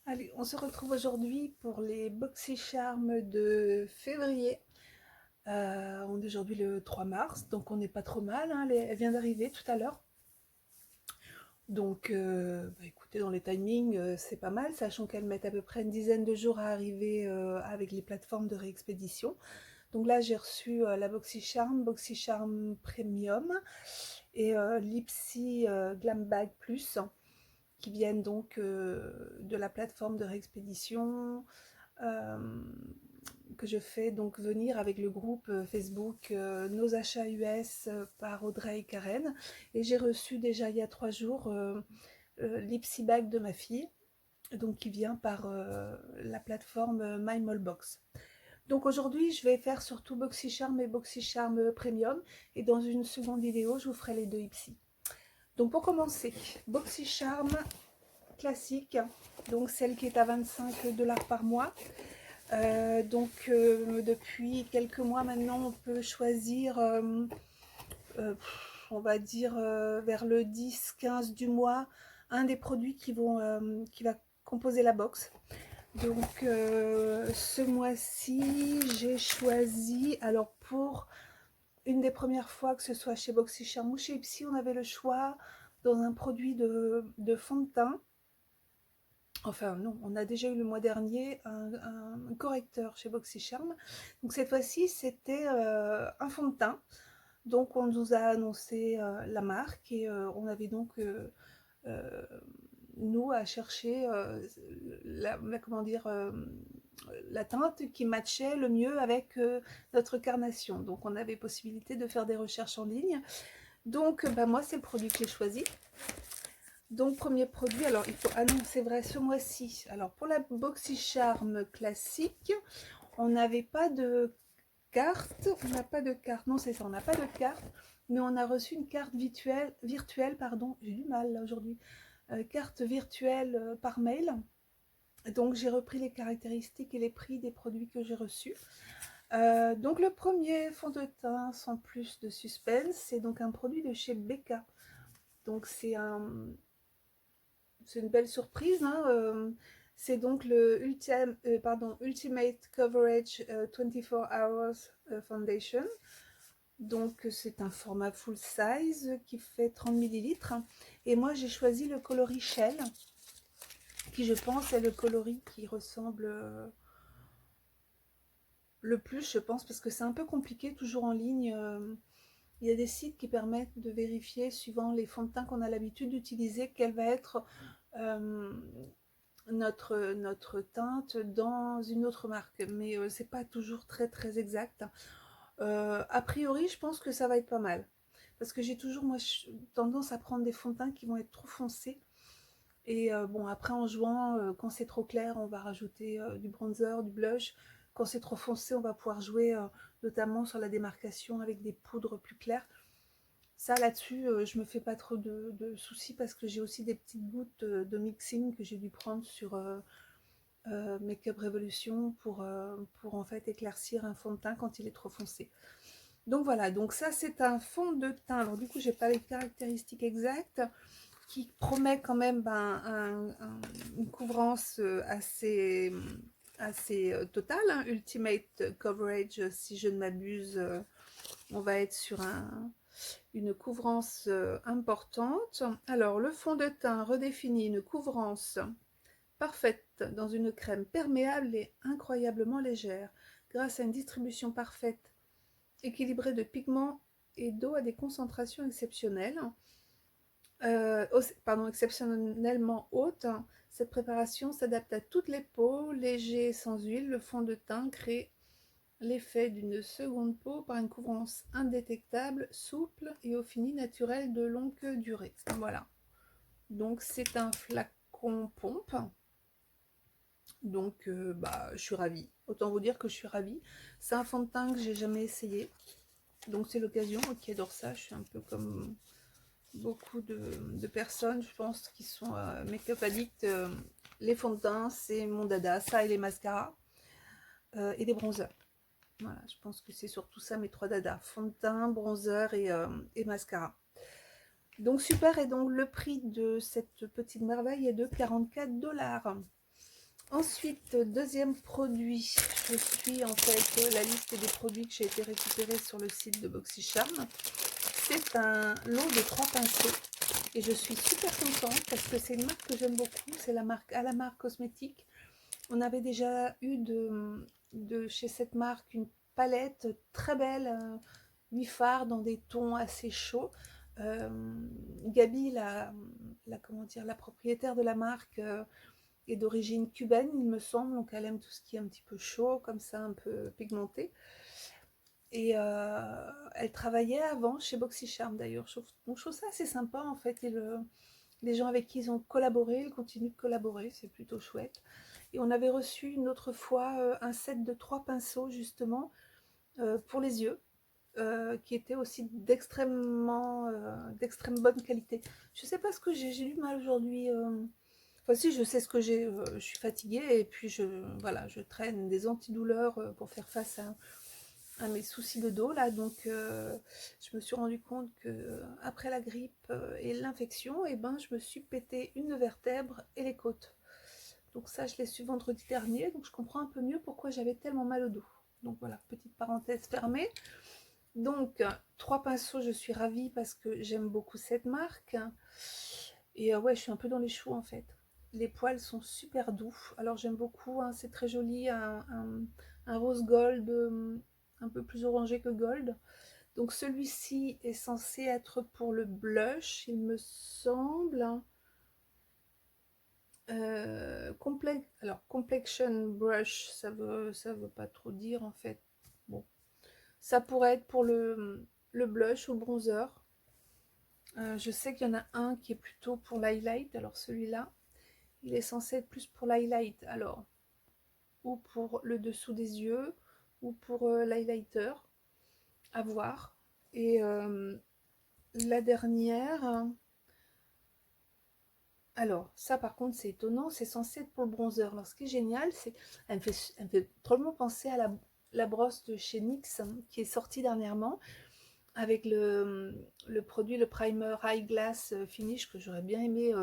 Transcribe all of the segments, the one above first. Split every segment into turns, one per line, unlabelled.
Allez, on se retrouve aujourd'hui pour les BoxyCharm de février. On est aujourd'hui le 3 mars, donc on n'est pas trop mal, hein, elle vient d'arriver tout à l'heure. Donc, écoutez, dans les timings, c'est pas mal, sachant qu'elles mettent à peu près une dizaine de jours à arriver avec les plateformes de réexpédition. Donc là, j'ai reçu la BoxyCharm Premium et l'Ipsy Glam Bag Plus, qui viennent donc de la plateforme de réexpédition euh, que je fais donc venir avec le groupe Facebook Nos achats US par Audrey et Karen. Et j'ai reçu déjà il y a 3 jours l'Ipsy Bag de ma fille, donc qui vient par la plateforme MyMallBox. Donc aujourd'hui, je vais faire surtout BoxyCharm et BoxyCharm Premium. Et dans une seconde vidéo, je vous ferai les deux Ipsy. Donc pour commencer, BoxyCharm classique, donc celle qui est à 25 $ par mois. Depuis quelques mois maintenant, on peut choisir, on va dire vers le 10-15 du mois, un des produits qui va composer la box. Donc ce mois-ci, j'ai choisi, alors pour une des premières fois, que ce soit chez BoxyCharm ou chez Ipsy, on avait le choix dans un produit de fond de teint. Enfin non, on a déjà eu le mois dernier un correcteur chez BoxyCharm. Donc cette fois-ci, c'était un fond de teint. Donc on nous a annoncé la marque et on avait donc euh, nous à chercher comment dire, la teinte qui matchait le mieux avec notre carnation. Donc on avait possibilité de faire des recherches en ligne. Donc moi c'est le produit que j'ai choisi. Donc premier produit, alors il faut, ah non c'est vrai, ce mois-ci, alors pour la BoxyCharm classique, on n'avait pas de carte, on n'a pas de carte, non c'est ça, on n'a pas de carte, mais on a reçu une carte virtuelle, pardon, j'ai du mal là aujourd'hui, carte virtuelle par mail. Donc j'ai repris les caractéristiques et les prix des produits que j'ai reçus. Donc le premier fond de teint sans plus de suspense, c'est donc un produit de chez Becca. Donc c'est une belle surprise, hein. C'est donc le Ultimate Coverage 24 Hours Foundation. Donc c'est un format full size qui fait 30 millilitres. Et moi j'ai choisi le coloris Shell, qui je pense est le coloris qui ressemble le plus, je pense, parce que c'est un peu compliqué toujours en ligne. Il y a des sites qui permettent de vérifier, suivant les fonds de teint qu'on a l'habitude d'utiliser, quelle va être euh, notre teinte dans une autre marque, mais c'est pas toujours très très exact. A priori, je pense que ça va être pas mal, parce que j'ai toujours moi tendance à prendre des fonds de teint qui vont être trop foncés. Et bon, après en jouant, quand c'est trop clair, on va rajouter du bronzer, du blush. Quand c'est trop foncé, on va pouvoir jouer notamment sur la démarcation avec des poudres plus claires. Ça, là-dessus, je me fais pas trop de soucis parce que j'ai aussi des petites gouttes de mixing que j'ai dû prendre sur Makeup Revolution pour en fait éclaircir un fond de teint quand il est trop foncé. Donc voilà, donc ça c'est un fond de teint. Alors du coup, j'ai pas les caractéristiques exactes, qui promet quand même une couvrance assez totale, hein. Ultimate Coverage, si je ne m'abuse, on va être sur une couvrance importante. Alors le fond de teint redéfinit une couvrance parfaite dans une crème perméable et incroyablement légère, grâce à une distribution parfaite, équilibrée de pigments et d'eau à des concentrations exceptionnelles. Exceptionnellement haute. Cette préparation s'adapte à toutes les peaux, léger et sans huile. Le fond de teint crée l'effet d'une seconde peau par une couvrance indétectable, souple et au fini naturel de longue durée. Voilà. Donc c'est un flacon pompe. Donc je suis ravie. Autant vous dire que je suis ravie. C'est un fond de teint que j'ai jamais essayé. Donc c'est l'occasion. Qui adore ça. Je suis un peu comme beaucoup de personnes, je pense, qui sont make-up addicts. Les fonds de teint, c'est mon dada. Ça et les mascaras et des bronzers. Voilà, je pense que c'est surtout ça mes trois dadas. Fond de teint, bronzer et mascara. Donc super, et donc le prix de cette petite merveille est de 44 $. Ensuite, deuxième produit, je suis en fait la liste des produits que j'ai été récupérés sur le site de BoxyCharm. C'est un lot de 3 pinceaux et je suis super contente parce que c'est une marque que j'aime beaucoup, c'est la marque Alamar Cosmétique. On avait déjà eu de chez cette marque une palette très belle, 8 fards dans des tons assez chauds. Euh, Gabi, comment dire, la propriétaire de la marque, est d'origine cubaine, il me semble, donc elle aime tout ce qui est un petit peu chaud, comme ça, un peu pigmenté. Et elle travaillait avant chez BoxyCharm d'ailleurs. Donc je trouve ça assez sympa en fait. Les gens avec qui ils ont collaboré, ils continuent de collaborer, c'est plutôt chouette. Et on avait reçu une autre fois un set de 3 pinceaux justement pour les yeux. Qui était aussi d'extrême bonne qualité. Je sais pas ce que j'ai du mal aujourd'hui. Enfin si, je sais ce que j'ai. Je suis fatiguée et puis voilà, je traîne des antidouleurs pour faire face à mes soucis de dos là. Donc je me suis rendu compte que après la grippe et l'infection, et ben je me suis pété une vertèbre et les côtes. Donc ça, je l'ai su vendredi dernier, donc je comprends un peu mieux pourquoi j'avais tellement mal au dos. Donc voilà, petite parenthèse fermée. Donc, 3 pinceaux, je suis ravie parce que j'aime beaucoup cette marque. Et ouais, je suis un peu dans les choux en fait. Les poils sont super doux. Alors j'aime beaucoup, hein, c'est très joli, un rose gold, un peu plus orangé que gold. Donc celui-ci est censé être pour le blush, il me semble. Alors complexion brush, ça veut pas trop dire en fait. Bon, ça pourrait être pour le blush ou le bronzer. Je sais qu'il y en a un qui est plutôt pour l'highlight. Alors celui-là, il est censé être plus pour l'highlight. Alors, ou pour le dessous des yeux, ou pour l'highlighter, à voir. Et la dernière, alors ça par contre c'est étonnant, c'est censé être pour le bronzer. Alors ce qui est génial, c'est elle me fait drôlement penser à la brosse de chez NYX qui est sortie dernièrement avec le produit, le primer Eyeglass Finish que j'aurais bien aimé.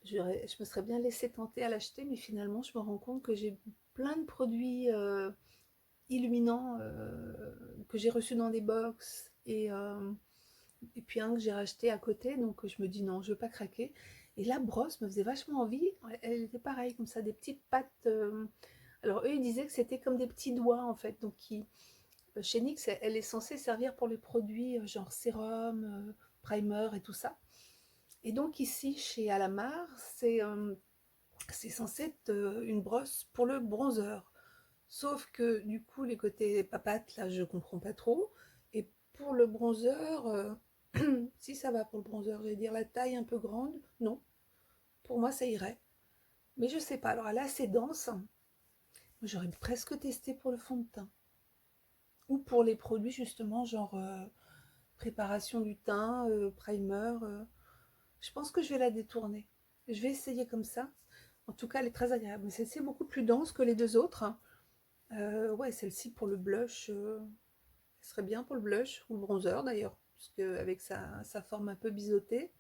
Je me serais bien laissé tenter à l'acheter, mais finalement, je me rends compte que j'ai plein de produits illuminants que j'ai reçus dans des box et puis un que j'ai racheté à côté. Donc, je me dis non, je ne veux pas craquer. Et la brosse me faisait vachement envie. Elle était pareille, comme ça, des petites pattes. Alors, eux, ils disaient que c'était comme des petits doigts, en fait. Donc, chez NYX, elle est censée servir pour les produits genre sérum, primer et tout ça. Et donc, ici, chez Alamar, c'est censé être une brosse pour le bronzer. Sauf que du coup, les côtés papates, là, je comprends pas trop. Et pour le bronzer, si ça va pour le bronzer, je vais dire la taille un peu grande, non. Pour moi, ça irait. Mais je sais pas. Alors elle est assez dense. J'aurais presque testé pour le fond de teint. Ou pour les produits justement, genre préparation du teint, primer. Je pense que je vais la détourner. Je vais essayer comme ça. En tout cas, elle est très agréable. Mais celle-ci est beaucoup plus dense que les deux autres. Ouais, celle-ci pour le blush, elle serait bien pour le blush ou le bronzer d'ailleurs, puisque avec sa forme un peu biseautée,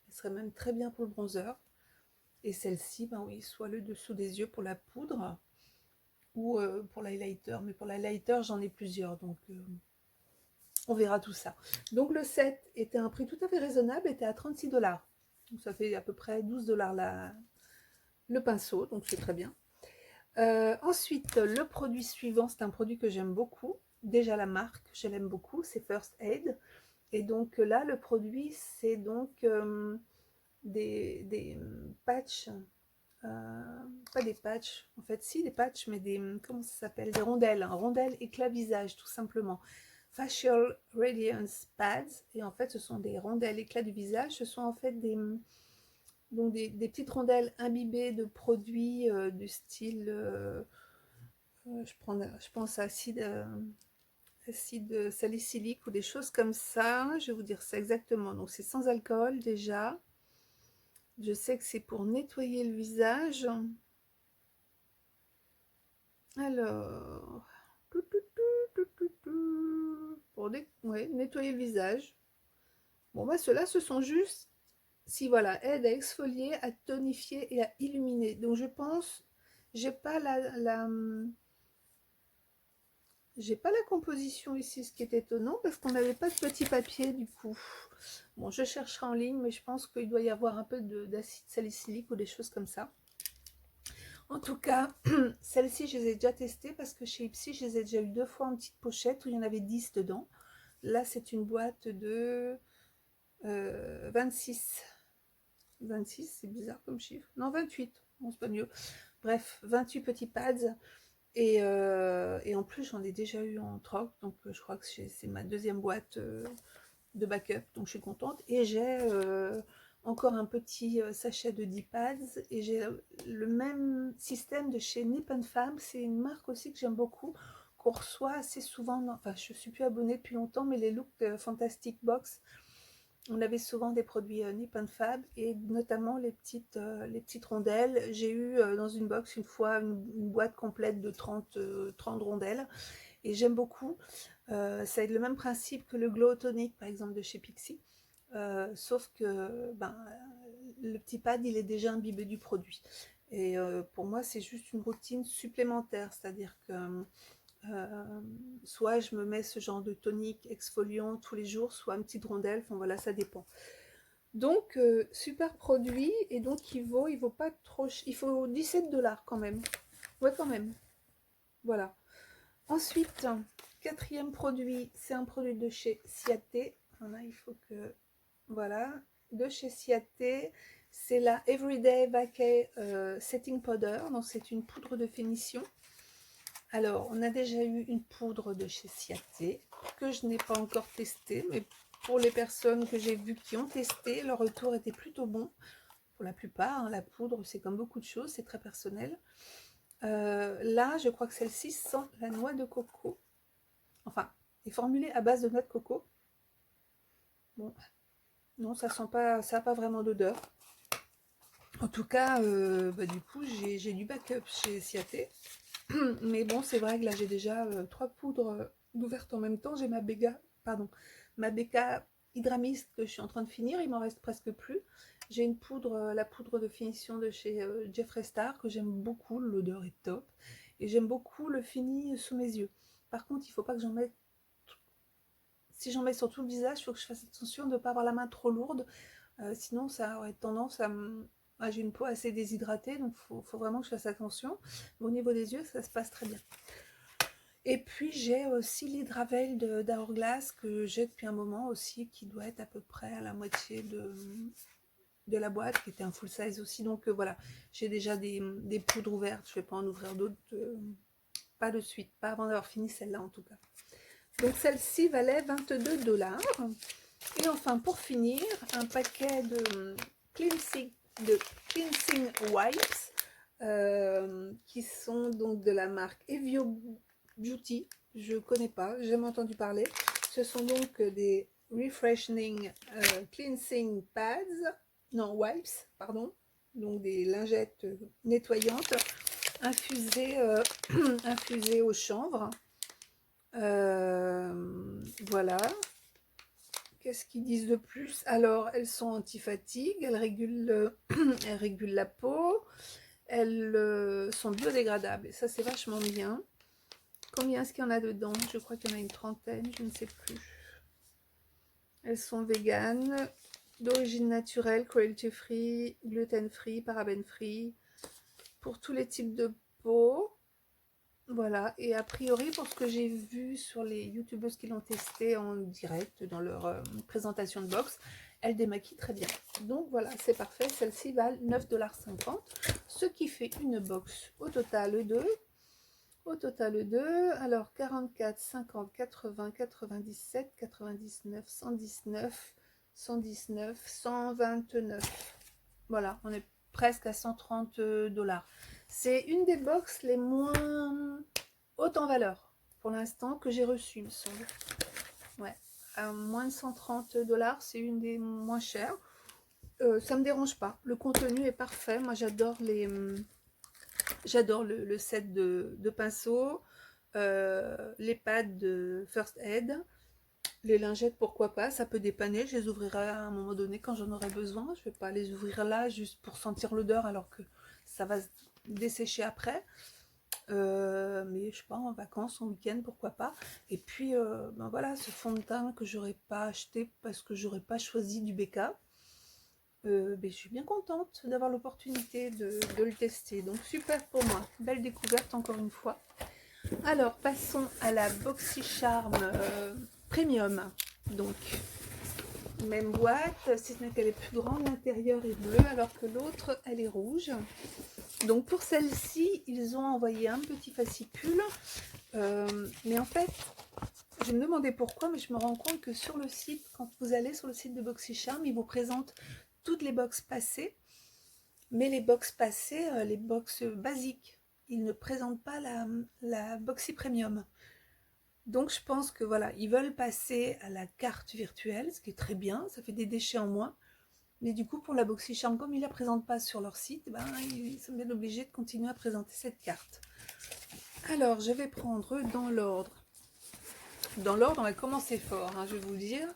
elle serait même très bien pour le bronzer. Et celle-ci, ben oui, soit le dessous des yeux pour la poudre ou pour l'highlighter. Mais pour l'highlighter, j'en ai plusieurs, donc on verra tout ça. Donc le set était un prix tout à fait raisonnable, était à 36 $. Donc ça fait à peu près 12 $ le pinceau, donc c'est très bien. Ensuite, le produit suivant, c'est un produit que j'aime beaucoup. Déjà la marque, je l'aime beaucoup, c'est First Aid. Et donc là, le produit, c'est donc des patchs, pas des patchs, en fait, si des patchs, mais comment ça s'appelle? Des rondelles, rondelles éclat visage, tout simplement. Facial Radiance Pads, et en fait, ce sont des rondelles éclat du visage, ce sont en fait donc des petites rondelles imbibées de produits du style, je pense à acide salicylique ou des choses comme ça. Je vais vous dire ça exactement. Donc c'est sans alcool déjà. Je sais que c'est pour nettoyer le visage. Alors, pour nettoyer le visage. Bon bah ceux-là, ce sont juste si voilà, aide à exfolier, à tonifier et à illuminer. Donc je pense, j'ai pas j'ai pas la composition ici, ce qui est étonnant, parce qu'on n'avait pas de petit papier du coup. Bon, je chercherai en ligne, mais je pense qu'il doit y avoir un peu d'acide salicylique ou des choses comme ça. En tout cas, celles-ci, je les ai déjà testées parce que chez Ipsy, je les ai déjà eu 2 fois en petite pochette où il y en avait 10 dedans. Là, c'est une boîte de 26. 26, c'est bizarre comme chiffre. Non, 28, bon, c'est pas mieux. Bref, 28 petits pads. Et en plus, j'en ai déjà eu en troc, donc je crois que c'est ma deuxième boîte de backup, donc je suis contente. Et j'ai encore un petit sachet de 10 pads, et j'ai le même système de chez Nip Fab. C'est une marque aussi que j'aime beaucoup, qu'on reçoit assez souvent. Enfin, je suis plus abonnée depuis longtemps, mais les Look Fantastic Box, on avait souvent des produits Nip Fab, et notamment les petites rondelles. J'ai eu dans une box une fois une boîte complète de 30 rondelles, et j'aime beaucoup. Ça a le même principe que le Glow Tonic par exemple de chez Pixi, sauf que le petit pad il est déjà imbibé du produit. Et pour moi c'est juste une routine supplémentaire, c'est-à-dire que soit je me mets ce genre de tonique exfoliant tous les jours, soit une petite rondelle, enfin voilà, ça dépend. Donc super produit, et donc il vaut pas trop, il faut 17 $ quand même. Ouais, quand même. Voilà. Ensuite, quatrième produit, c'est un produit de chez Ciaté. Voilà, il faut que, voilà, de chez Ciaté, c'est la Everyday Vacay Setting Powder. Donc c'est une poudre de finition. Alors, on a déjà eu une poudre de chez Ciaté que je n'ai pas encore testée, mais pour les personnes que j'ai vues qui ont testé, leur retour était plutôt bon. Pour la plupart, hein, la poudre, c'est comme beaucoup de choses, c'est très personnel. Là, je crois que celle-ci sent la noix de coco. Enfin, est formulée à base de noix de coco. Bon, non, ça sent pas, ça n'a pas vraiment d'odeur. En tout cas, du coup, j'ai du backup chez Ciaté. Mais bon, c'est vrai que là, j'ai déjà 3 poudres ouvertes en même temps. J'ai ma Becca Hydramist que je suis en train de finir. Il m'en reste presque plus. J'ai une poudre, la poudre de finition de chez Jeffree Star, que j'aime beaucoup. L'odeur est top. Et j'aime beaucoup le fini sous mes yeux. Par contre, il ne faut pas que j'en mette. Si j'en mets sur tout le visage, il faut que je fasse attention de ne pas avoir la main trop lourde. Sinon, ça aurait tendance à me. Ah, j'ai une peau assez déshydratée, donc il faut vraiment que je fasse attention. Mais au niveau des yeux, ça se passe très bien. Et puis j'ai aussi l'Hydravel d'Hourglass que j'ai depuis un moment aussi, qui doit être à peu près à la moitié de la boîte, qui était un full size aussi. Donc voilà, j'ai déjà des poudres ouvertes. Je ne vais pas en ouvrir d'autres, pas de suite, pas avant d'avoir fini celle-là en tout cas. Donc celle-ci valait 22 $. Et enfin, pour finir, un paquet de cleansing wipes qui sont donc de la marque Evio Beauty. Je connais pas, j'ai jamais entendu parler. Ce sont donc des refreshing cleansing pads, non wipes, pardon. Donc des lingettes nettoyantes infusées, infusées au chanvre. Voilà. Qu'est-ce qu'ils disent de plus? Alors, elles sont anti-fatigue, elles régulent, elles régulent la peau, elles sont biodégradables. Et ça, c'est vachement bien. Combien est-ce qu'il y en a dedans? Je crois qu'il y en a une trentaine, je ne sais plus. Elles sont véganes, d'origine naturelle, cruelty free, gluten free, paraben free, pour tous les types de peau. Voilà, et a priori, pour ce que j'ai vu sur les youtubeuses qui l'ont testé en direct dans leur présentation de box, elles démaquillent très bien. Donc voilà, c'est parfait. Celles-ci valent 9,50 $, ce qui fait une box au total de... alors 44, 50, 80, 97, 99, 119, 119, 129. Voilà, on est presque à 130 $. C'est une des box les moins hautes en valeur pour l'instant que j'ai reçues, il me semble. Ouais, à moins de 130 $, c'est une des moins chères. Ça me dérange pas. Le contenu est parfait. Moi, j'adore le set de pinceaux, les pads de First Aid, Les lingettes, pourquoi pas, ça peut dépanner, je les ouvrirai à un moment donné quand j'en aurai besoin. Je vais pas les ouvrir là juste pour sentir l'odeur alors que ça va se dessécher après. Mais je sais pas, en vacances, en week-end, pourquoi pas. Et puis, ben voilà, ce fond de teint que j'aurais pas acheté parce que j'aurais pas choisi du BK. Ben, je suis bien contente d'avoir l'opportunité de le tester. Donc super pour moi, belle découverte encore une fois. Alors passons à la BoxyCharm Premium. Donc même boîte, si ce n'est qu'elle est plus grande, l'intérieur est bleu alors que l'autre elle est rouge. Donc pour celle-ci, ils ont envoyé un petit fascicule, mais en fait, je me demandais pourquoi, mais je me rends compte que sur le site, quand vous allez sur le site de BoxyCharm, ils vous présentent toutes les box passées, mais les box passées, les box basiques, ils ne présentent pas la Boxy Premium. Donc je pense que voilà, ils veulent passer à la carte virtuelle, ce qui est très bien, ça fait des déchets en moins. Mais du coup, pour la BoxyCharm, comme ils ne la présentent pas sur leur site, ben, ils sont bien obligés de continuer à présenter cette carte. Alors, je vais prendre dans l'ordre. Dans l'ordre, on va commencer fort, hein, je vais vous le dire.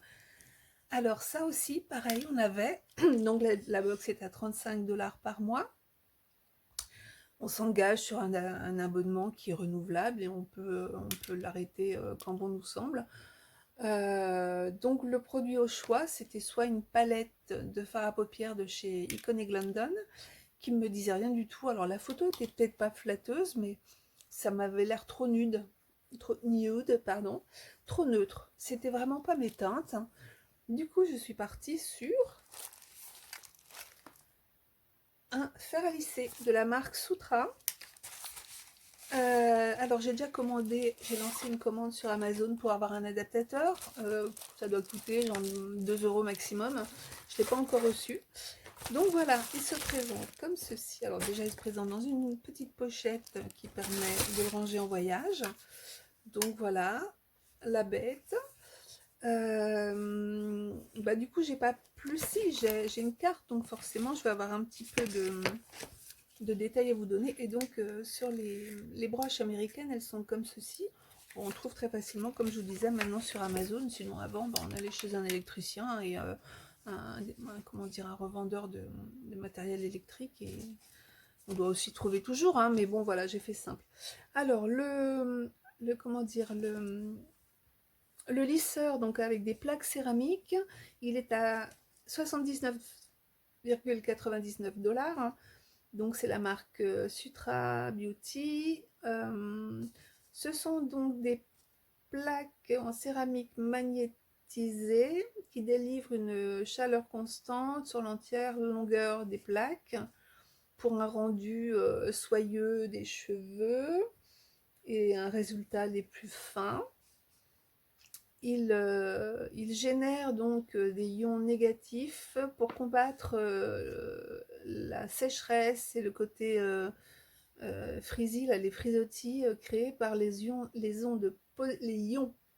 Alors ça aussi, pareil, on avait, donc la box est à 35 $ par mois. On s'engage sur un abonnement qui est renouvelable et on peut l'arrêter quand bon nous semble. Donc le produit au choix, c'était soit une palette de fard à paupières de chez Iconic London, qui me disait rien du tout. Alors la photo était peut-être pas flatteuse, mais ça m'avait l'air trop nude, pardon, trop neutre. C'était vraiment pas mes teintes. Du coup, je suis partie sur un fer à lisser de la marque Sutra. Alors j'ai déjà commandé, j'ai lancé une commande sur Amazon pour avoir un adaptateur. Ça doit coûter genre 2 € maximum. Je ne l'ai pas encore reçu. Donc voilà, il se présente comme ceci. Alors déjà, il se présente dans une petite pochette qui permet de le ranger en voyage. Donc voilà, la bête. Bah, du coup, j'ai pas plus si, j'ai une carte, donc forcément, je vais avoir un petit peu de détails à vous donner. Et donc, sur les broches américaines, elles sont comme ceci. Bon, on trouve très facilement, comme je vous disais, maintenant sur Amazon. Sinon, avant, bah, on allait chez un électricien et comment dire, un revendeur de matériel électrique. Et on doit aussi trouver toujours, hein, mais bon, voilà, j'ai fait simple. Alors, comment dire, le lisseur, donc avec des plaques céramiques, il est à 79,99 $. Donc c'est la marque Sutra Beauty. Ce sont donc des plaques en céramique magnétisée qui délivrent une chaleur constante sur l'entière longueur des plaques pour un rendu soyeux des cheveux et un résultat des plus fins. Il génère donc des ions négatifs pour combattre la sécheresse et le côté frizzy, là, les frisottis créés par les ions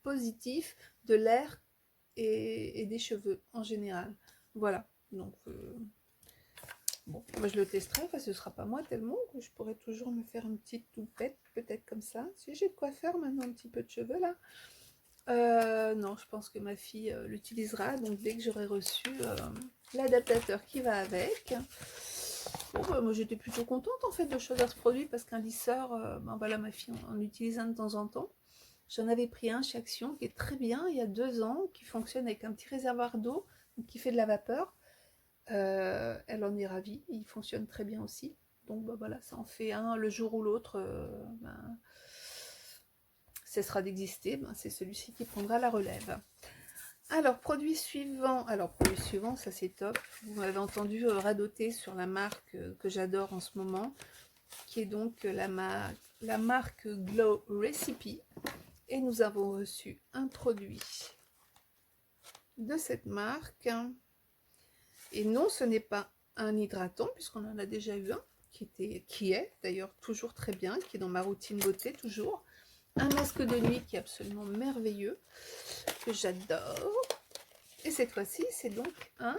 positifs de l'air et des cheveux en général. Voilà, donc bon, moi je le testerai, enfin ce sera pas moi tellement que je pourrais toujours me faire une petite toupette, peut-être comme ça. Si j'ai de quoi faire maintenant un petit peu de cheveux là. Non, je pense que ma fille l'utilisera, donc dès que j'aurai reçu l'adaptateur qui va avec. Bon, bah, moi j'étais plutôt contente en fait de choisir ce produit parce qu'un lisseur, ben voilà, ma fille en utilise un de temps en temps. J'en avais pris un chez Action qui est très bien il y a 2 ans, qui fonctionne avec un petit réservoir d'eau, qui fait de la vapeur. Elle en est ravie, il fonctionne très bien aussi. Donc bah, voilà, ça en fait un le jour ou l'autre. Ben, cessera d'exister, ben, c'est celui-ci qui prendra la relève. Alors, produit suivant, ça c'est top. Vous m'avez entendu radoter sur la marque que j'adore en ce moment, qui est donc la marque Glow Recipe. Et nous avons reçu un produit de cette marque. Et non, ce n'est pas un hydratant, puisqu'on en a déjà eu un, qui est d'ailleurs toujours très bien, qui est dans ma routine beauté toujours. Un masque de nuit qui est absolument merveilleux, que j'adore. Et cette fois-ci, c'est donc un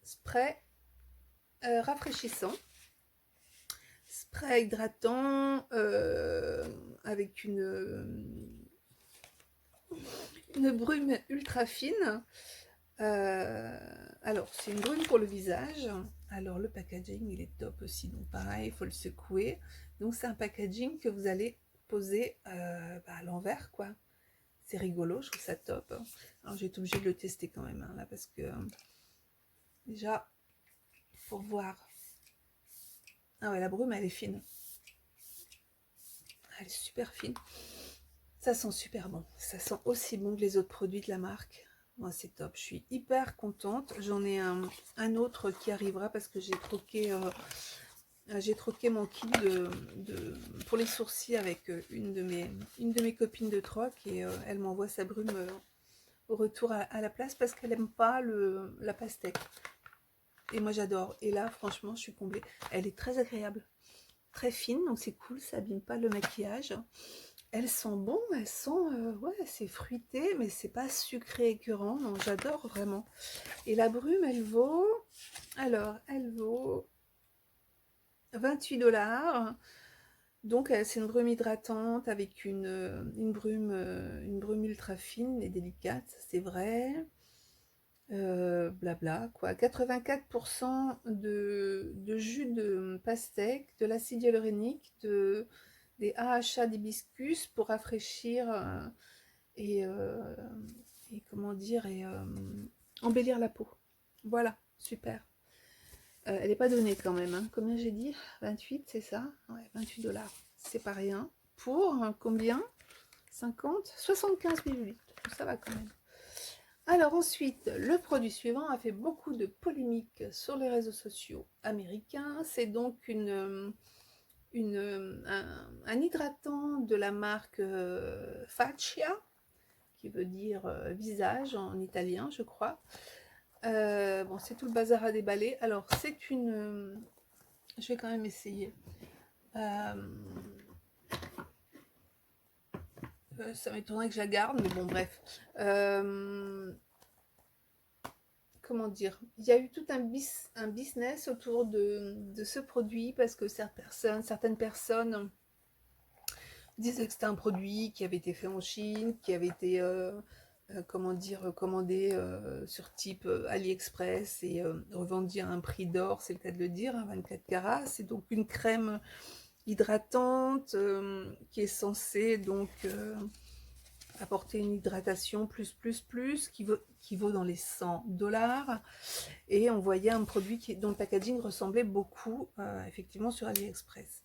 spray rafraîchissant, spray hydratant avec une une brume ultra fine. Alors, c'est une brume pour le visage. Alors, le packaging, il est top aussi. Donc, pareil, il faut le secouer. Donc, c'est un packaging que vous allez poser à l'envers, quoi. C'est rigolo, je trouve ça top. Alors, j'ai été obligée de le tester quand même, hein, là, parce que déjà, pour voir. Ah ouais, la brume, elle est fine. Elle est super fine. Ça sent super bon. Ça sent aussi bon que les autres produits de la marque. Moi, c'est top. Je suis hyper contente. J'en ai un autre qui arrivera parce que j'ai troqué mon kit pour les sourcils avec une de mes copines de troc et elle m'envoie sa brume au retour à la place parce qu'elle n'aime pas la pastèque. Et moi, j'adore. Et là, franchement, je suis comblée. Elle est très agréable, très fine, donc c'est cool. Ça abîme pas le maquillage. Elles sont bon, elles sont, ouais, c'est fruité, mais c'est pas sucré écœurant, donc j'adore vraiment. Et la brume, elle vaut 28 $. Donc c'est une brume hydratante avec une brume ultra fine et délicate, c'est vrai. Blabla, quoi. 84% de jus de pastèque, de l'acide hyaluronique, des AHA d'hibiscus pour rafraîchir et, euh, et comment dire, embellir la peau. Voilà, super. Elle n'est pas donnée quand même, hein. Combien j'ai dit? 28, c'est ça? Ouais, 28 $. C'est pas rien. Pour combien? 50? 75 millilitres. Ça va quand même. Alors ensuite, le produit suivant a fait beaucoup de polémiques sur les réseaux sociaux américains. C'est donc un hydratant de la marque Faccia, qui veut dire visage en italien, je crois. Bon, c'est tout le bazar à déballer. Alors, c'est une... je vais quand même essayer. Ça m'étonnerait que je la garde, mais bon, bref. Comment dire? Il y a eu tout un business autour de ce produit parce que certaines personnes disaient que c'était un produit qui avait été fait en Chine, qui avait été comment dire, commandé sur type AliExpress et revendu à un prix d'or, c'est le cas de le dire, hein, 24 carats. C'est donc une crème hydratante qui est censée donc apporter une hydratation qui vaut dans les 100 $. Et on voyait un produit dont le packaging ressemblait beaucoup effectivement sur AliExpress.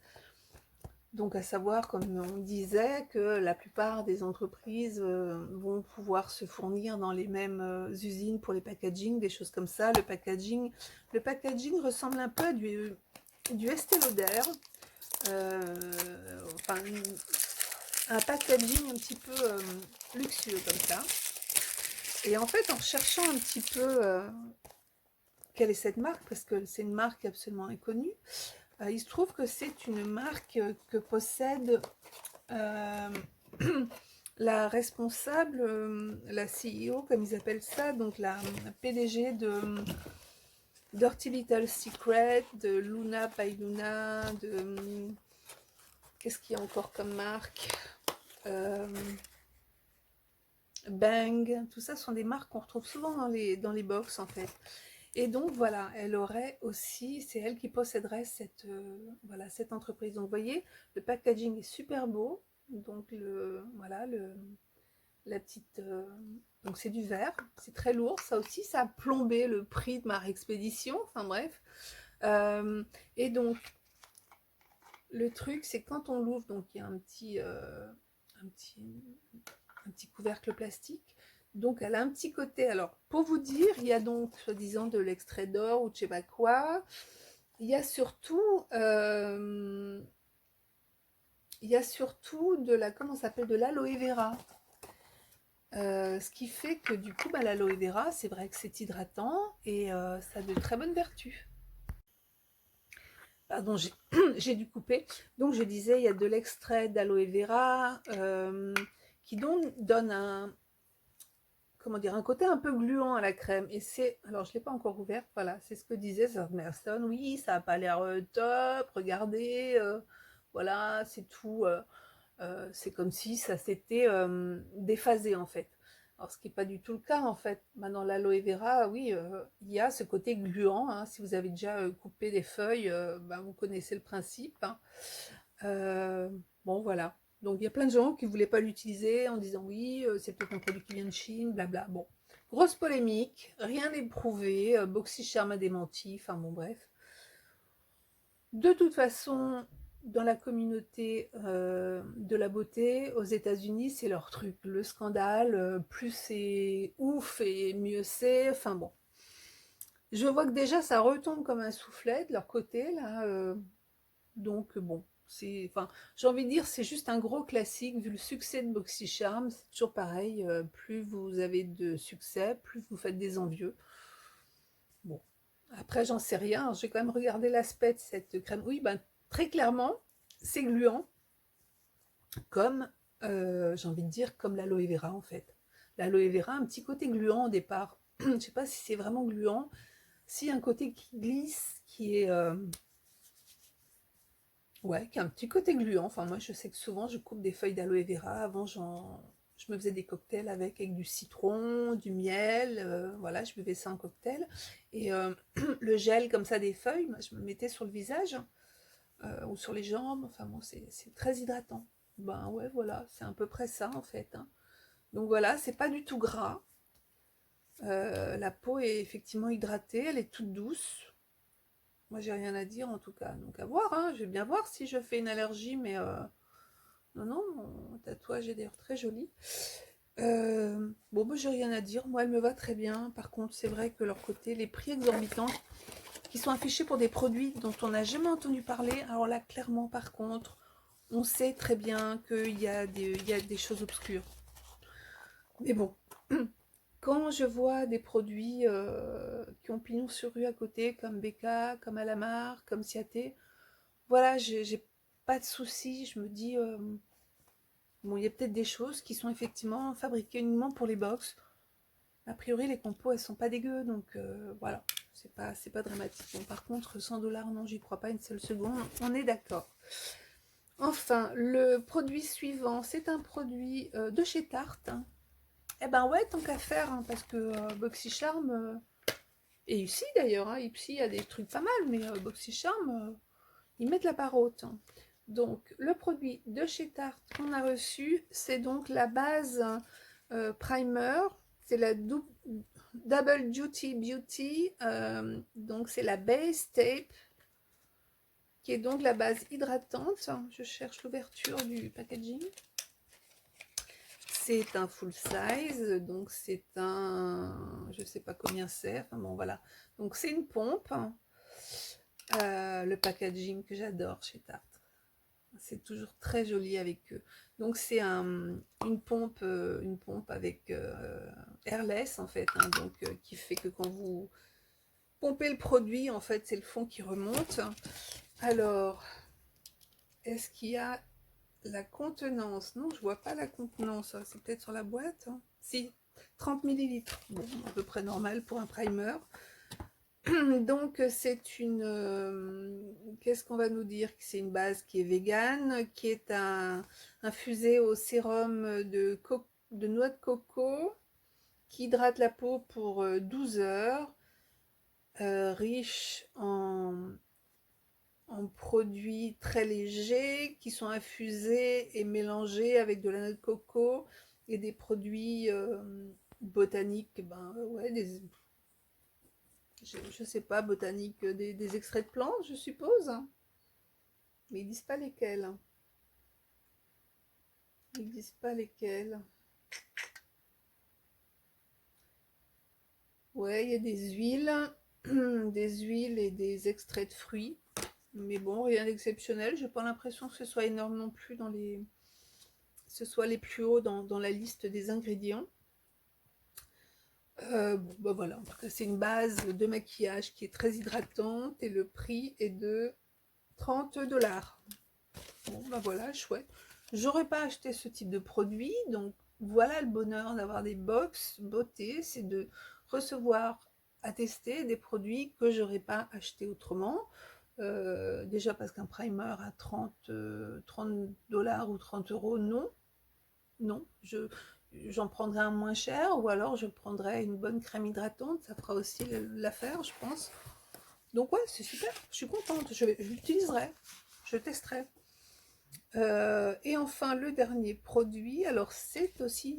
Donc à savoir, comme on disait, que la plupart des entreprises vont pouvoir se fournir dans les mêmes usines pour les packaging, des choses comme ça. Le packaging ressemble un peu à du Estée Lauder, enfin un packaging un petit peu luxueux comme ça. Et en fait, en recherchant un petit peu quelle est cette marque, parce que c'est une marque absolument inconnue, il se trouve que c'est une marque que possède la responsable, la CEO, comme ils appellent ça, donc la PDG de Dirty Little Secret, de Luna by Luna, de... Qu'est-ce qu'il y a encore comme marque? Bang, tout ça sont des marques qu'on retrouve souvent dans les box en fait. Et donc voilà, elle aurait aussi, c'est elle qui posséderait voilà, cette entreprise. Donc vous voyez, le packaging est super beau. Donc la petite, donc c'est du verre, c'est très lourd. Ça aussi, ça a plombé le prix de ma réexpédition. Enfin bref. Et donc le truc, c'est quand on l'ouvre, donc il y a un petit couvercle plastique. Donc elle a un petit côté, alors pour vous dire, il y a donc soi-disant de l'extrait d'or ou de je sais pas quoi. Il y a surtout de la, comment ça s'appelle, de l'aloe vera. Ce qui fait que du coup, l'aloe vera, c'est vrai que c'est hydratant et ça a de très bonnes vertus. Pardon, j'ai dû couper. Donc je disais, il y a de l'extrait d'aloe vera qui donc donne comment dire, un côté un peu gluant à la crème. Et c'est, alors je ne l'ai pas encore ouverte, voilà, c'est ce que disait Merson. Oui, ça n'a pas l'air top, regardez, voilà, c'est tout. C'est comme si ça s'était déphasé en fait. Alors, ce qui n'est pas du tout le cas, en fait. Dans l'aloe vera, oui, il y a ce côté gluant, hein. Si vous avez déjà coupé des feuilles, vous connaissez le principe, hein. Euh, bon, voilà. Donc, il y a plein de gens qui ne voulaient pas l'utiliser en disant oui, c'est peut-être un produit qui vient de Chine, blabla. Bon, grosse polémique, rien n'est prouvé, BoxyCharm a démenti, enfin bon, bref. De toute façon, dans la communauté de la beauté, aux États-Unis, c'est leur truc. Le scandale, plus c'est ouf et mieux c'est. Enfin bon. Je vois que déjà ça retombe comme un soufflet de leur côté, là. Donc bon, enfin, j'ai envie de dire, c'est juste un gros classique. Vu le succès de BoxyCharm, c'est toujours pareil. Plus vous avez de succès, plus vous faites des envieux. Bon. Après, j'en sais rien. J'ai quand même regardé l'aspect de cette crème. Oui, très clairement, c'est gluant, comme, j'ai envie de dire, comme l'aloe vera, en fait. L'aloe vera a un petit côté gluant au départ. Je ne sais pas si c'est vraiment gluant. Si, un côté qui glisse, qui est... ouais, qui a un petit côté gluant. Enfin, moi, je sais que souvent, je coupe des feuilles d'aloe vera. Avant, je me faisais des cocktails avec du citron, du miel. Voilà, je buvais ça en cocktail. Et le gel, comme ça, des feuilles, moi, je me le mettais sur le visage ou sur les jambes. Enfin, bon, c'est très hydratant. Ben ouais, voilà, c'est à peu près ça, en fait, hein. Donc voilà, c'est pas du tout gras. La peau est effectivement hydratée, elle est toute douce. Moi, j'ai rien à dire en tout cas. Donc à voir, hein. Je vais bien voir si je fais une allergie, mais non, non, mon tatouage est d'ailleurs très joli. Bon, moi, j'ai rien à dire. Moi, elle me va très bien. Par contre, c'est vrai que leur côté, les prix exorbitants qui sont affichés pour des produits dont on n'a jamais entendu parler. Alors là, clairement, par contre, on sait très bien qu'il y a des choses obscures. Mais bon, quand je vois des produits qui ont pignon sur rue à côté, comme Becca, comme Alamar, comme Ciaté, voilà, j'ai pas de soucis. Je me dis, bon, il y a peut-être des choses qui sont effectivement fabriquées uniquement pour les box. A priori, les compos, elles sont pas dégueu, donc voilà, c'est pas dramatique. Bon, par contre, 100 $, non, j'y crois pas une seule seconde. On est d'accord. Enfin, le produit suivant, c'est un produit de chez Tarte. Eh ben ouais, tant qu'à faire, hein, parce que BoxyCharm, et ici d'ailleurs, hein, ici il y a des trucs pas mal, mais BoxyCharm, ils mettent la barre haute, hein. Donc, le produit de chez Tarte qu'on a reçu, c'est donc la base primer, c'est la Double Duty Beauty, donc c'est la base tape, qui est donc la base hydratante. Je cherche l'ouverture du packaging. C'est un full size, donc c'est un, je sais pas combien c'est, enfin bon voilà. Donc c'est une pompe, le packaging que j'adore chez Tarte. C'est toujours très joli avec eux. Donc c'est une pompe avec airless en fait, hein, donc qui fait que quand vous pompez le produit, en fait, c'est le fond qui remonte. Alors, est-ce qu'il y a la contenance? Non, je vois pas la contenance. C'est peut-être sur la boîte, hein. Si, 30 millilitres. Bon, à peu près normal pour un primer. Donc c'est une... qu'est-ce qu'on va nous dire? C'est une base qui est végane, qui est infusée au sérum de noix de coco, qui hydrate la peau pour 12 heures, riche en produits très légers qui sont infusés et mélangés avec de la noix de coco et des produits botaniques, ouais, je sais pas, botaniques, des extraits de plantes, je suppose. Mais ils disent pas lesquels. Ils disent pas lesquels. Ouais, il y a des huiles, des huiles et des extraits de fruits. Mais bon, rien d'exceptionnel. J'ai pas l'impression que ce soit énorme non plus ce soit les plus hauts dans la liste des ingrédients. Bon, voilà, en tout cas, c'est une base de maquillage qui est très hydratante et le prix est de 30 $. Bon, voilà, chouette. J'aurais pas acheté ce type de produit, donc voilà le bonheur d'avoir des box beauté, c'est de recevoir à tester des produits que j'aurais pas acheté autrement. Déjà parce qu'un primer à 30 $, ou 30 €, non. Non, j'en prendrai un moins cher, ou alors je prendrai une bonne crème hydratante, ça fera aussi l'affaire, je pense. Donc ouais, c'est super, je suis contente, je l'utiliserai, je testerai. Et enfin, le dernier produit, alors c'est aussi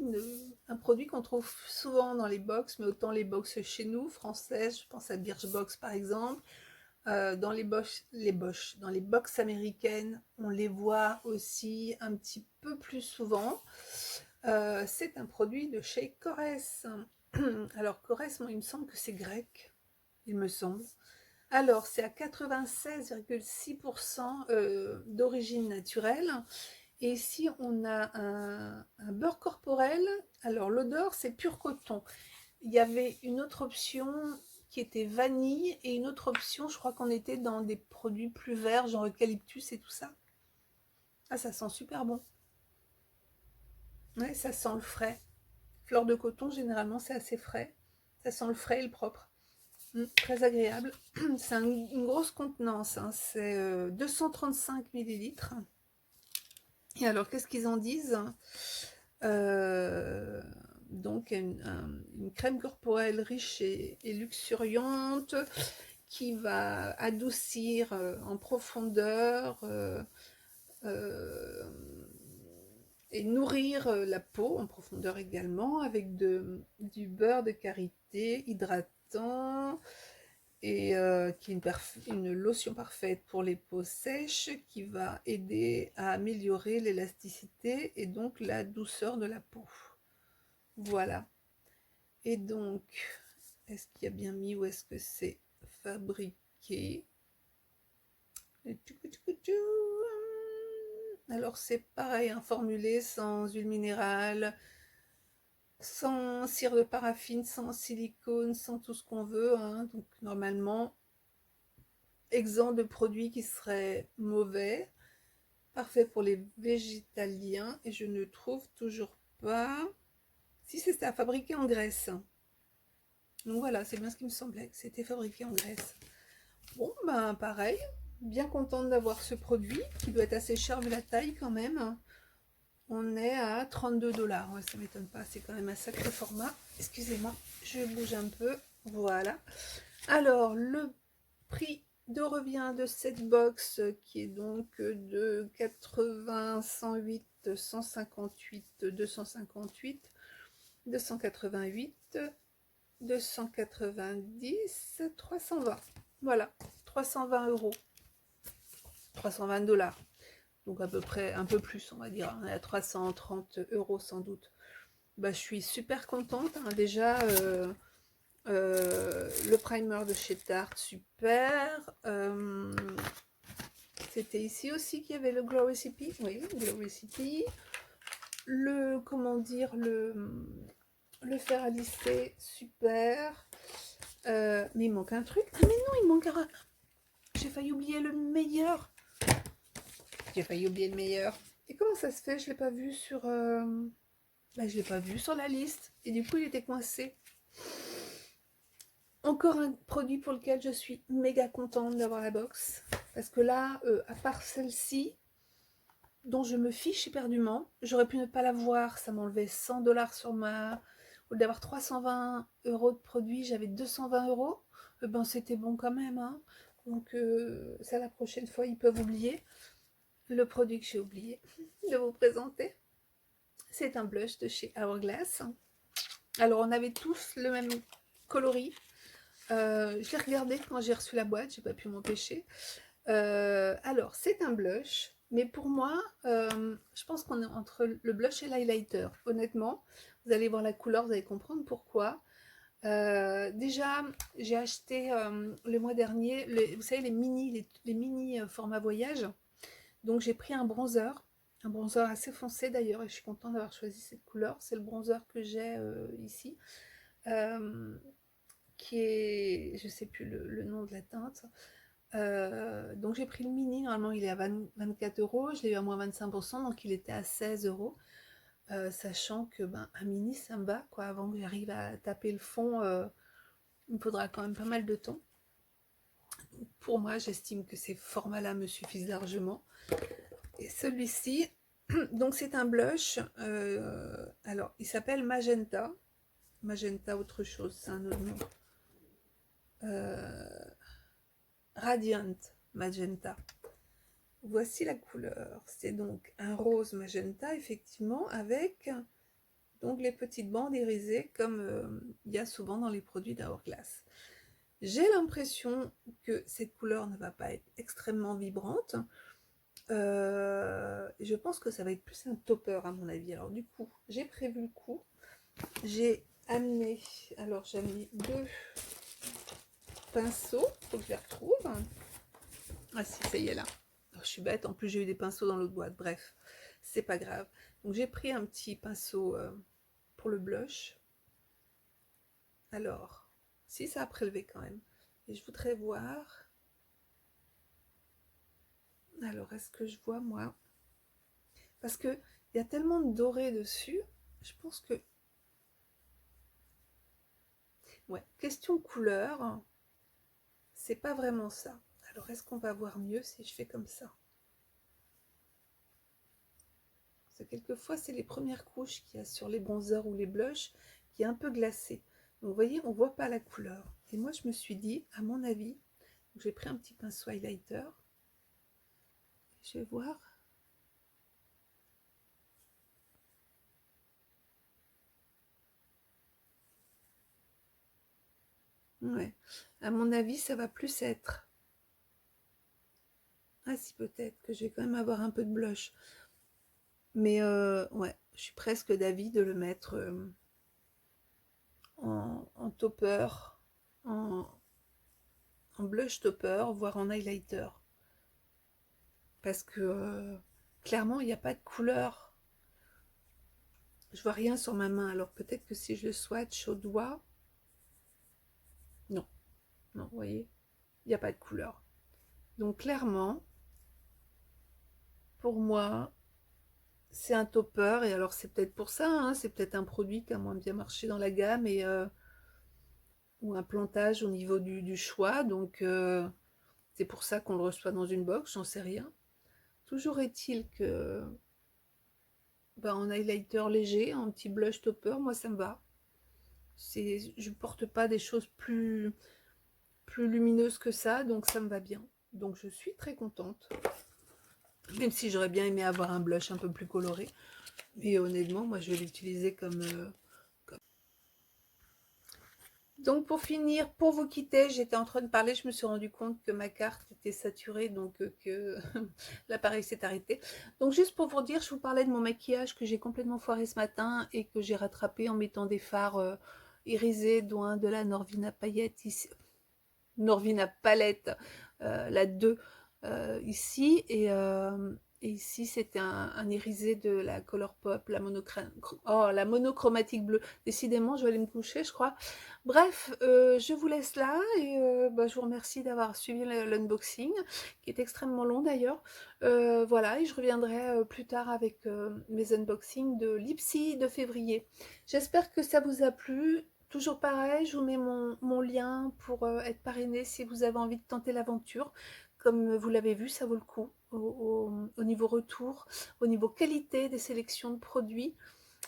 un produit qu'on trouve souvent dans les box, mais autant les box chez nous, françaises, je pense à Birchbox par exemple. Dans dans les box américaines, on les voit aussi un petit peu plus souvent. C'est un produit de chez Corès. Alors Corès, moi, il me semble que c'est grec, il me semble. Alors, c'est à 96,6% d'origine naturelle. Et ici, on a un beurre corporel. Alors, l'odeur, c'est pur coton. Il y avait une autre option qui était vanille et une autre option, je crois qu'on était dans des produits plus verts, genre eucalyptus et tout ça. Ah, ça sent super bon. Ouais, ça sent le frais. Fleur de coton, généralement, c'est assez frais. Ça sent le frais et le propre. Très agréable. C'est une grosse contenance, hein. C'est 235 millilitres. Et alors, qu'est-ce qu'ils en disent? Euh, donc, une crème corporelle riche et luxuriante qui va adoucir en profondeur euh, et nourrir la peau en profondeur également avec du beurre de karité hydratant et qui est une lotion parfaite pour les peaux sèches qui va aider à améliorer l'élasticité et donc la douceur de la peau. Voilà. Et donc, est-ce qu'il y a bien mis où est-ce que c'est fabriqué? Alors c'est pareil, hein, formulé sans huile minérale, sans cire de paraffine, sans silicone, sans tout ce qu'on veut, hein. Donc normalement exempt de produits qui seraient mauvais, parfait pour les végétaliens, et je ne trouve toujours pas. Si, c'est ça, fabriqué en Grèce. Donc voilà, c'est bien ce qui me semblait, que c'était fabriqué en Grèce. Bon, ben pareil, bien contente d'avoir ce produit, qui doit être assez cher vu la taille quand même. On est à 32 $. Ouais, ça m'étonne pas, c'est quand même un sacré format. Excusez-moi, je bouge un peu. Voilà. Alors, le prix de revient de cette box qui est donc de 80, 108, 158, 258, 288, 290, 320. Voilà, 320 €. 320 $. Donc à peu près, un peu plus, on va dire. On est à 330 € sans doute. Bah, je suis super contente, hein. Déjà, le primer de chez Tarte, super. C'était ici aussi qu'il y avait le Glow Recipe. Oui, Glow Recipe. Le, comment dire, le fer à lisser, super. Mais il manque un truc. Ah mais non, il manque un... J'ai failli oublier le meilleur. J'ai failli oublier le meilleur. Et comment ça se fait? Je ne l'ai pas vu sur... Bah, je l'ai pas vu sur la liste. Et du coup, il était coincé. Encore un produit pour lequel je suis méga contente d'avoir la box. Parce que là, à part celle-ci, dont je me fiche éperdument, j'aurais pu ne pas l'avoir. Ça m'enlevait 100 $ sur ma... Au lieu d'avoir 320 € de produit, j'avais 220 €. Ben, c'était bon quand même, hein. Donc, ça, la prochaine fois, ils peuvent oublier. Le produit que j'ai oublié de vous présenter, c'est un blush de chez Hourglass. Alors, on avait tous le même coloris. Je l'ai regardé quand j'ai reçu la boîte, j'ai pas pu m'empêcher. Alors, c'est un blush, mais pour moi, je pense qu'on est entre le blush et l'highlighter. Honnêtement, vous allez voir la couleur, vous allez comprendre pourquoi. Déjà, j'ai acheté le mois dernier, vous savez, les mini format voyage. Donc, j'ai pris un bronzer assez foncé d'ailleurs, et je suis contente d'avoir choisi cette couleur. C'est le bronzer que j'ai ici. Qui est, je sais plus le nom de la teinte. Donc j'ai pris le mini, normalement il est à 24 €, je l'ai eu à moins 25%, donc il était à 16 €. Sachant que un mini ça me va, quoi, avant que j'arrive à taper le fond, il me faudra quand même pas mal de temps. Pour moi, j'estime que ces formats-là me suffisent largement. Et celui-ci, Donc c'est un blush, alors il s'appelle Magenta. Magenta autre chose, c'est un autre nom. Radiant Magenta. Voici la couleur. C'est donc un rose magenta, effectivement, avec donc les petites bandes irisées, comme il y a souvent dans les produits d'Hourglass. J'ai l'impression que cette couleur ne va pas être extrêmement vibrante. Je pense que ça va être plus un topper, à mon avis. Alors du coup, j'ai prévu le coup. J'ai amené, alors j'ai mis 2 pinceaux, faut que je les retrouve. Ah si, ça y est là. Oh, je suis bête, en plus j'ai eu des pinceaux dans l'autre boîte, bref, c'est pas grave. Donc j'ai pris un petit pinceau pour le blush. Alors, si ça a prélevé quand même. Et je voudrais voir. Alors, est-ce que je vois moi? Parce que il y a tellement de doré dessus, je pense que... Ouais, question couleur, c'est pas vraiment ça. Alors, est-ce qu'on va voir mieux si je fais comme ça? Parce que quelquefois, c'est les premières couches qu'il y a sur les bronzers ou les blushs qui est un peu glacé. Donc, vous voyez, on voit pas la couleur. Et moi, je me suis dit, à mon avis, j'ai pris un petit pinceau highlighter. Je vais voir. Ouais. À mon avis, ça va plus être... Ah si, peut-être que je vais quand même avoir un peu de blush. Mais ouais, je suis presque d'avis de le mettre en topper, en, en blush topper, voire en highlighter. Parce que clairement, il n'y a pas de couleur. Je vois rien sur ma main. Alors peut-être que si je le swatch au doigt... Non, non, vous voyez, il n'y a pas de couleur. Donc clairement, pour moi, c'est un topper. Et alors c'est peut-être pour ça, hein, c'est peut-être un produit qui a moins bien marché dans la gamme et... ou un plantage au niveau du choix, donc c'est pour ça qu'on le reçoit dans une box, j'en sais rien. Toujours est-il que en highlighter léger, un petit blush topper, moi ça me va. Je porte pas des choses plus lumineuses que ça, donc ça me va bien. Donc je suis très contente, même si j'aurais bien aimé avoir un blush un peu plus coloré. Mais honnêtement, moi je vais l'utiliser comme... Donc pour finir, pour vous quitter, j'étais en train de parler, je me suis rendu compte que ma carte était saturée, donc que l'appareil s'est arrêté. Donc juste pour vous dire, je vous parlais de mon maquillage que j'ai complètement foiré ce matin et que j'ai rattrapé en mettant des fards irisés, dont un de la Norvina Paillette ici, Norvina Palette, la 2 ici, et ici c'était un irisé de la Colourpop, la monochromatique bleue. Décidément, je vais aller me coucher, je crois. Bref, je vous laisse là et je vous remercie d'avoir suivi l'unboxing, qui est extrêmement long d'ailleurs. Voilà, et je reviendrai plus tard avec mes unboxings de Lipsy de février. J'espère que ça vous a plu. Toujours pareil, je vous mets mon lien pour être parrainé si vous avez envie de tenter l'aventure. Comme vous l'avez vu, ça vaut le coup au niveau retour, au niveau qualité des sélections de produits.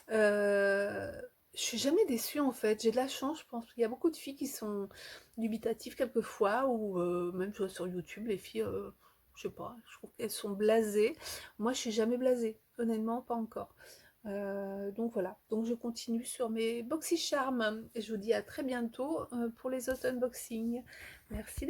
Je suis jamais déçue en fait, j'ai de la chance, je pense qu'il y a beaucoup de filles qui sont dubitatives quelquefois, ou même je vois sur YouTube, les filles, je sais pas, je trouve qu'elles sont blasées. Moi, je suis jamais blasée, honnêtement, pas encore. Donc voilà, donc je continue sur mes BoxyCharm et je vous dis à très bientôt pour les autres unboxings. Merci.